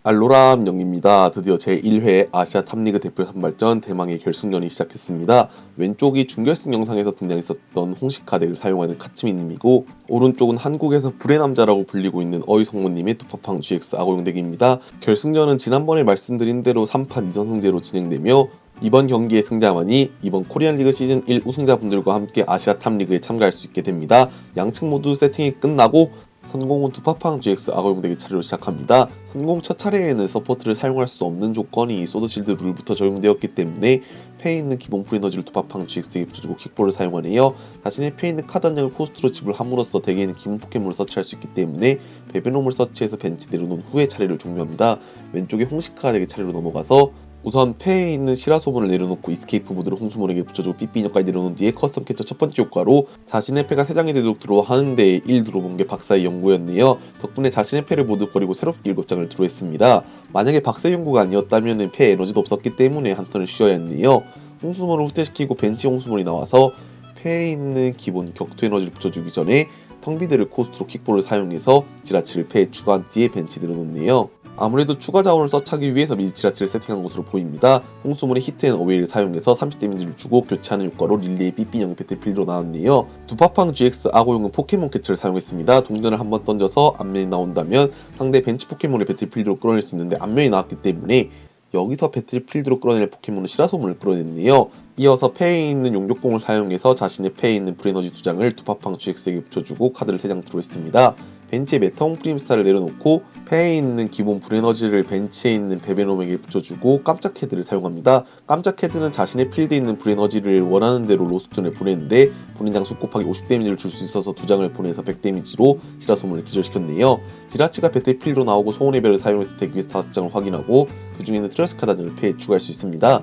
알로람 영입니다. 드디어 제1회 아시아 탑리그 대표 선발전 대망의 결승전이 시작했습니다. 왼쪽이 준결승 영상에서 등장했었던 홍시카 덱을 사용하는 카츠미님이고 오른쪽은 한국에서 불의 남자라고 불리고 있는 어이성모님의 두파팡 GX 아고용 덱입니다. 결승전은 지난번에 말씀드린 대로 3판 2선승제로 진행되며 이번 경기의 승자만이 이번 코리안 리그 시즌 1 우승자분들과 함께 아시아 탑리그에 참가할 수 있게 됩니다. 양측 모두 세팅이 끝나고 선공은 두파팡 GX 아고용 덱의 차례로 시작합니다. 선공 첫 차례에는 서포트를 사용할 수 없는 조건이 소드실드 룰부터 적용되었기 때문에 패에 있는 기본 풀에너지를 두파팡 GX에게 붙여주고 킥볼을 사용하네요. 자신의 패에 있는 카드 한 장을 코스트로 지불함으로써 덱에 있는 기본 포켓몬을 서치할 수 있기 때문에 베베놈을 서치해서 벤치 내려놓은 후에 차례를 종료합니다. 왼쪽에 홍시카 덱의 차례로 넘어가서 우선 패에 있는 시라소문을 내려놓고 이스케이프 모드를 홍수몬에게 붙여주고 삐삐녀까지 내려놓은 뒤에 커스텀 캐쳐 첫 번째 효과로 자신의 패가 3장이 되도록 드로우 하는데 1 들어본 게 박사의 연구였네요. 덕분에 자신의 패를 모두 버리고 새롭게 7장을 드로우했습니다. 만약에 박사의 연구가 아니었다면 패 에너지도 없었기 때문에 한 턴을 쉬어야 했네요. 홍수몬을 후퇴시키고 벤치 홍수몬이 나와서 패에 있는 기본 격투 에너지를 붙여주기 전에 텅비드를 코스트로 킥볼을 사용해서 지라치를 패에 추가한 뒤에 벤치 내려놓네요. 아무래도 추가 자원을 서치하기 위해서 미리 지라치를 세팅한 것으로 보입니다. 홍수문의 히트 앤 어웨이를 사용해서 30 데미지를 주고 교체하는 효과로 릴리의 삐삐형 배틀필드로 나왔네요. 두파팡 GX 아고용은 포켓몬 캐치를 사용했습니다. 동전을 한번 던져서 앞면이 나온다면 상대 벤치 포켓몬을 배틀필드로 끌어낼 수 있는데 앞면이 나왔기 때문에 여기서 배틀필드로 끌어낼 포켓몬은 시라소문을 끌어냈네요. 이어서 패에 있는 용족공을 사용해서 자신의 패에 있는 불에너지 2장을 두파팡 GX에게 붙여주고 카드를 3장 드로우했습니다. 벤치에 메타홍 프림스타를 내려놓고 패에 있는 기본 불에너지를 벤치에 있는 베베놈에게 붙여주고 깜짝 헤드를 사용합니다. 깜짝 헤드는 자신의 필드에 있는 불에너지를 원하는 대로 로스톤에 보내는데 본인 장수 곱하기 50 데미지를 줄 수 있어서 2장을 보내서 100 데미지로 시라소문을 기절시켰네요. 지라치가 배틀필드로 나오고 소원의 별을 사용해서 덱 위에서 5장을 확인하고 그 중에는 트레스 카드를 패에 추가할 수 있습니다.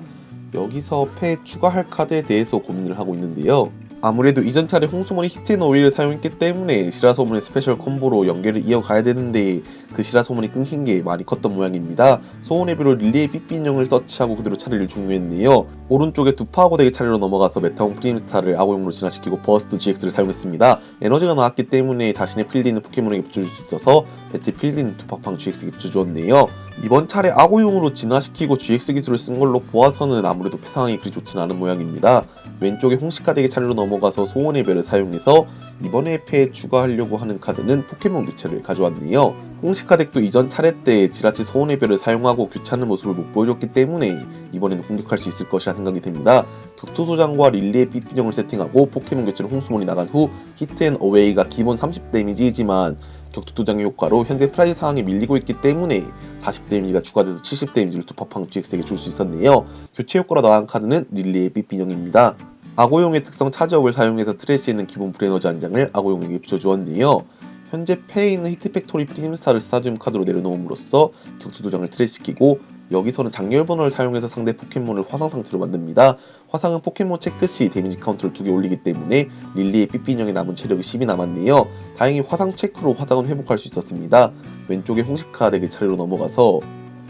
여기서 패에 추가할 카드에 대해서 고민을 하고 있는데요. 아무래도 이전 차례 홍수몬이 히트 앤 어웨이를 사용했기 때문에 시라소문의 스페셜 콤보로 연계를 이어가야 되는데 그 시라소문이 끊긴 게 많이 컸던 모양입니다. 소원의 별로 릴리의 삐삐인형을 서치하고 그대로 차례를 종료했네요. 오른쪽에 두파하고 덱의 차례로 넘어가서 메타홍 프림스타를 아고용으로 진화시키고 버스트 GX를 사용했습니다. 에너지가 나왔기 때문에 자신의 필드 있는 포켓몬에게 붙여줄 수 있어서 배틀 필드 있는 두파팡 GX에게 붙여주었네요. 이번 차례 아고용으로 진화시키고 GX 기술을 쓴 걸로 보아서는 아무래도 패 상황이 그리 좋진 않은 모양입니다. 왼쪽에 홍시카 덱의 차례로 넘어가서 소원의 별을 사용해서 이번에 패에 추가하려고 하는 카드는 포켓몬 교체를 가져왔네요. 홍시카 덱도 이전 차례 때 지라치 소원의 별을 사용하고 교체하는 모습을 못 보여줬기 때문에 이번에는 공격할 수 있을 것이라 생각이 됩니다. 격투 소장과 릴리의 삐삐형을 세팅하고 포켓몬 교체로 홍수몬이 나간 후 히트 앤 어웨이가 기본 30 데미지이지만 격투 도장의 효과로 현재 프라이즈 상황이 밀리고 있기 때문에 40 데미지가 추가돼서 70 데미지를 두파팡 GX에게 줄 수 있었네요. 교체 효과로 나간 카드는 릴리의 삐삐형입니다. 아고용의 특성 차지업을 사용해서 트래시에 있는 기본 불에너지 한 장을 아고용에게 붙여주었네요. 현재 패에 있는 히트팩토리 프림스타를 스타디움 카드로 내려놓음으로써 격투 도장을 트래시키고 여기서는 장렬 번호를 사용해서 상대 포켓몬을 화상 상태로 만듭니다. 화상은 포켓몬 체크 시 데미지 카운트를 2개 올리기 때문에 릴리의 삐삐인형에 남은 체력이 10이 남았네요. 다행히 화상 체크로 화상은 회복할 수 있었습니다. 왼쪽에 홍시카 덱의 차례로 넘어가서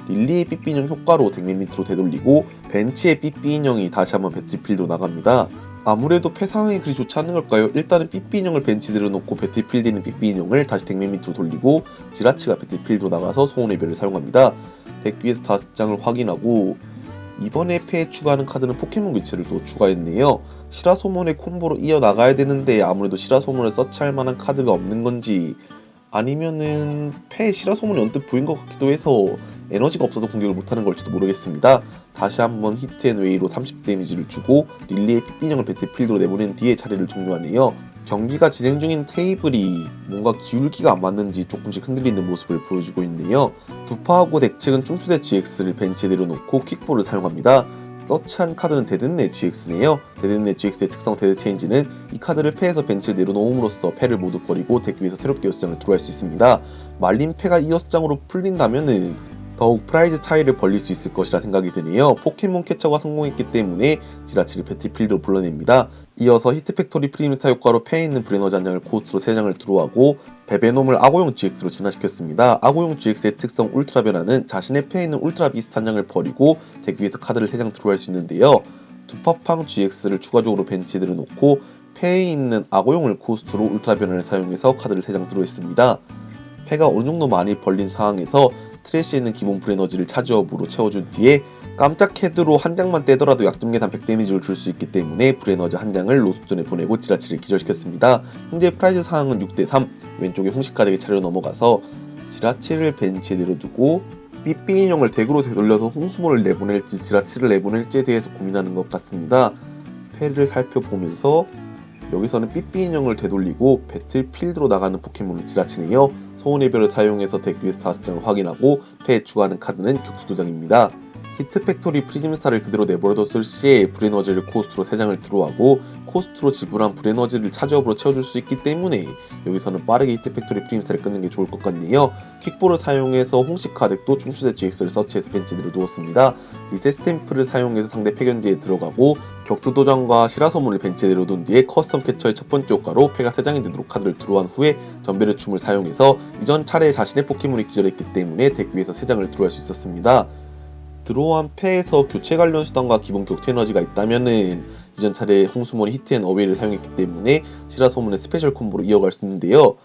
릴리의 삐삐인형 효과로 덱맨 밑으로 되돌리고 벤치의 삐삐인형이 다시 한번 배틀필드로 나갑니다. 아무래도 패 상황이 그리 좋지 않은 걸까요? 일단은 삐삐인형을 벤치 내려놓고 배틀필드에 있는 삐삐인형을 다시 덱맨 밑으로 돌리고 지라치가 배틀필드로 나가서 소원의 별을 사용합니다. 덱 위에서 5장을 확인하고 이번에 패에 추가하는 카드는 포켓몬 교체를 또 추가했네요. 시라소몬의 콤보로 이어나가야 되는데 아무래도 시라소몬을 서치할 만한 카드가 없는 건지 아니면은 패에 시라소몬이 언뜻 보인 것 같기도 해서 에너지가 없어서 공격을 못하는 걸지도 모르겠습니다. 다시 한번 히트 앤 웨이로 30 데미지를 주고 릴리의 삐삐인형을 배틀필드로 내보낸 뒤에 차례를 종료하네요. 경기가 진행 중인 테이블이 뭔가 기울기가 안 맞는지 조금씩 흔들리는 모습을 보여주고 있네요. 두파하고 덱 측은 춤추대 GX를 벤치에 내려놓고 킥볼을 사용합니다. 서치한 카드는 데드넷 GX네요. 데드넷 GX의 특성 데드 체인지는 이 카드를 패에서 벤치에 내려놓음으로써 패를 모두 버리고 덱 위에서 새롭게 6장을 들어갈 수 있습니다. 말린 패가 이 6장으로 풀린다면은 더욱 프라이즈 차이를 벌릴 수 있을 것이라 생각이 드네요. 포켓몬 캐쳐가 성공했기 때문에 지라치를 배틀필드로 불러냅니다. 이어서 히트팩토리 프리미타 효과로 패에 있는 불에너지 한 장을 코스트로 3장을 드로우하고 베베놈을 아고용 GX로 진화시켰습니다. 아고용 GX의 특성 울트라 변화는 자신의 패에 있는 울트라 비스트 한 장을 버리고 덱 위에서 카드를 3장 드로우할 수 있는데요. 두파팡 GX를 추가적으로 벤치에 들여놓고 패에 있는 아고용을 코스트로 울트라 변화를 사용해서 카드를 3장 드로우했습니다. 패가 어느정도 많이 벌린 상황에서 트래시에 있는 기본 불에너지를 차지업으로 채워준 뒤에 깜짝 헤드로 한 장만 떼더라도 약점 계산 100 데미지를 줄 수 있기 때문에 불에너지 한 장을 로스존에 보내고 지라치를 기절시켰습니다. 현재 프라이즈 상황은 6대3, 왼쪽에 홍시카덱의 차례로 넘어가서 지라치를 벤치에 내려두고 삐삐 인형을 덱으로 되돌려서 홍수몬을 내보낼지 지라치를 내보낼지에 대해서 고민하는 것 같습니다. 패를 살펴보면서 여기서는 삐삐 인형을 되돌리고 배틀필드로 나가는 포켓몬을 지라치네요. 소원의 별을 사용해서 덱 위에서 5장을 확인하고 패에 추가하는 카드는 격투도장입니다. 히트팩토리 프리즘스타를 그대로 내버려뒀을 시에 불에너지를 코스트로 3장을 드로우하고 코스트로 지불한 불에너지를 차지업으로 채워줄 수 있기 때문에 여기서는 빠르게 히트팩토리 프리즘스타를 끊는 게 좋을 것 같네요. 퀵볼을 사용해서 홍시카덱도 충수대 GX를 서치해서 벤치에 내려두었습니다. 리셋 스탬프를 사용해서 상대 패견지에 들어가고 격투도장과 시라소문을 벤치에 내려둔 뒤에 커스텀 캐쳐의 첫 번째 효과로 패가 3장이 되도록 카드를 드로우한 후에 전멸의 춤을 사용해서 이전 차례에 자신의 포켓몬이 기절했기 때문에 덱 위에서 3장을 드로우할 수 있었습니다. 드로우한 패에서 교체 관련 수단과 기본 격투 에너지가 있다면은 이전 차례에 홍수몬이 히트 앤 어웨이를 사용했기 때문에 시라소문의 스페셜 콤보로 이어갈 수 있는데요.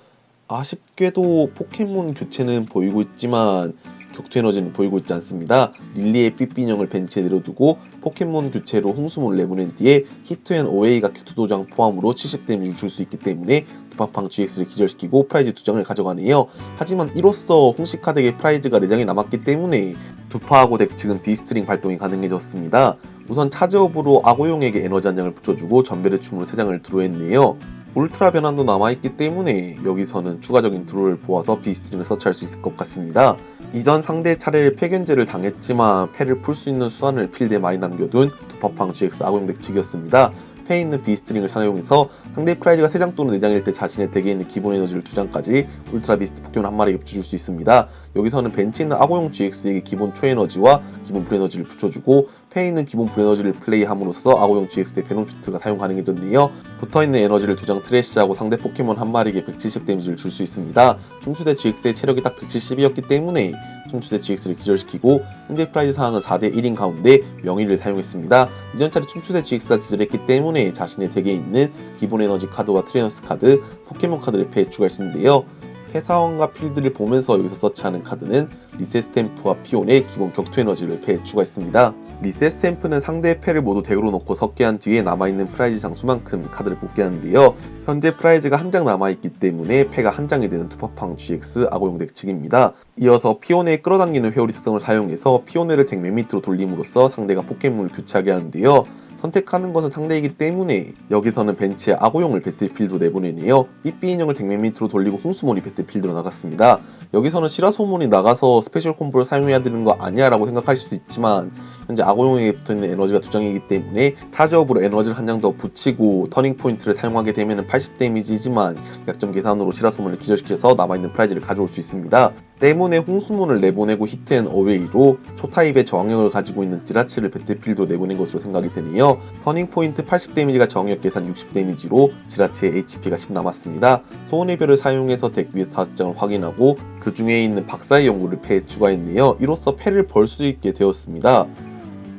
아쉽게도 포켓몬 교체는 보이고 있지만 격투 에너지는 보이고 있지 않습니다. 릴리의 삐삐 인형을 벤치에 내려두고 포켓몬 교체로 홍수몬을 내보낸 뒤에 히트 앤 어웨이가 격투도장 포함으로 70 데미지를 줄 수 있기 때문에 두파팡 GX를 기절시키고 프라이즈 2장을 가져가네요. 하지만 이로써 홍시카덱의 프라이즈가 4장이 남았기 때문에 두파하고 덱 측은 비스트링 발동이 가능해졌습니다. 우선 차지업으로 아고용에게 에너지 한 장을 붙여주고 전멸의 춤으로 3장을 드로우했네요. 울트라 변환도 남아있기 때문에 여기서는 추가적인 드로우를 보아서 비스트링을 서치할 수 있을 것 같습니다. 이전 상대 차례에 패견제를 당했지만 패를 풀 수 있는 수단을 필드에 많이 남겨둔 두파팡 GX 아고용 덱 측이었습니다. 패에 있는 비스트링을 사용해서 상대 프라이즈가 3장 또는 4장일 때 자신의 덱에 있는 기본 에너지를 2장까지 울트라 비스트 포켓몬 한 마리에게 붙여줄 수 있습니다. 여기서는 벤치에 있는 아고용 GX에게 기본 초에너지와 기본 불에너지를 붙여주고 패에 있는 기본 불에너지를 플레이함으로써 아고용 GX의 베놈슈트가 사용 가능해졌네요. 붙어있는 에너지를 2장 트래시하고 상대 포켓몬 한 마리에게 170 데미지를 줄 수 있습니다. 충수대 GX의 체력이 딱 170이었기 때문에 충수대 GX를 기절시키고 현재 프라이즈 상황은 4대1인 가운데 명의를 사용했습니다. 이전 차례 충수대 GX가 기절했기 때문에 자신의 덱에 있는 기본 에너지 카드와 트레이너스 카드, 포켓몬 카드를 패에 추가할 수 있는데요. 패 사원과 필드를 보면서 여기서 서치하는 카드는 리셋 스탬프와 피온의 기본 격투 에너지를 패에 추가했습니다. 리셋 스탬프는 상대의 패를 모두 덱으로 놓고 섞게 한 뒤에 남아있는 프라이즈 장수만큼 카드를 뽑게 하는데요. 현재 프라이즈가 한 장 남아있기 때문에 패가 한 장이 되는 두파팡 GX 아고용 덱 측입니다. 이어서 피오네의 끌어당기는 회오리 특성을 사용해서 피오네를 덱 맨 밑으로 돌림으로써 상대가 포켓몬을 교체하게 하는데요. 선택하는 것은 상대이기 때문에 여기서는 벤치에 아고용을 배틀필드로 내보내네요. 삐삐 인형을 덱 맨 밑으로 돌리고 홍수몬이 배틀필드로 나갔습니다. 여기서는 시라소몬이 나가서 스페셜 콤보를 사용해야 되는 거 아니야 라고 생각하실 수도 있지만 현재 아고용에게 붙어있는 에너지가 2장이기 때문에 차지업으로 에너지를 한 장 더 붙이고 터닝 포인트를 사용하게 되면 80 데미지지만 약점 계산으로 시라소몬을 기절시켜서 남아있는 프라이즈를 가져올 수 있습니다. 때문에 홍수몬을 내보내고 히트 앤 어웨이로 초타입의 저항력을 가지고 있는 지라치를 배틀필드로 내보낸 것으로 생각이 되네요. 터닝 포인트 80 데미지가 저항력 계산 60 데미지로 지라치의 HP가 10 남았습니다. 소원의 별을 사용해서 덱 위에서 5장을 확인하고 그 중에 있는 박사의 연구를 패에 추가했네요. 이로써 패를 벌 수 있게 되었습니다.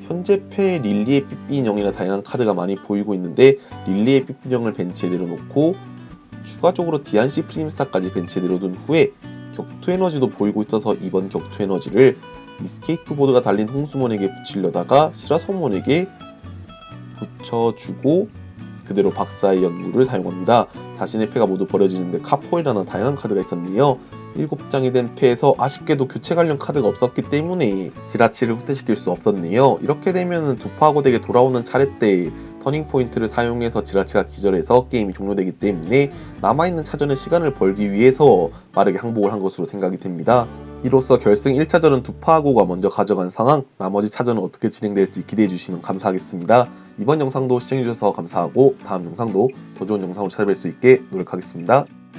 현재 패에 릴리의 삐삐 인형이나 다양한 카드가 많이 보이고 있는데 릭리의 삐삐 인형을 벤치에 내려놓고 추가적으로 디안시 프림스타까지 벤치에 내려둔 후에 격투 에너지도 보이고 있어서 이번 격투 에너지를 이스케이프 보드가 달린 홍수몬에게 붙이려다가 시라소몬에게 붙여주고 그대로 박사의 연구를 사용합니다. 자신의 패가 모두 버려지는데 카포이라는 다양한 카드가 있었네요. 7장이 된 패에서 아쉽게도 교체 관련 카드가 없었기 때문에 지라치를 후퇴시킬 수 없었네요. 이렇게 되면 두파하고 덱에 돌아오는 차례 때 터닝 포인트를 사용해서 지라치가 기절해서 게임이 종료되기 때문에 남아있는 차전의 시간을 벌기 위해서 빠르게 항복을 한 것으로 생각이 됩니다. 이로써 결승 1차전은 두파하고가 먼저 가져간 상황, 나머지 차전은 어떻게 진행될지 기대해주시면 감사하겠습니다. 이번 영상도 시청해주셔서 감사하고 다음 영상도 더 좋은 영상으로 찾아뵐 수 있게 노력하겠습니다.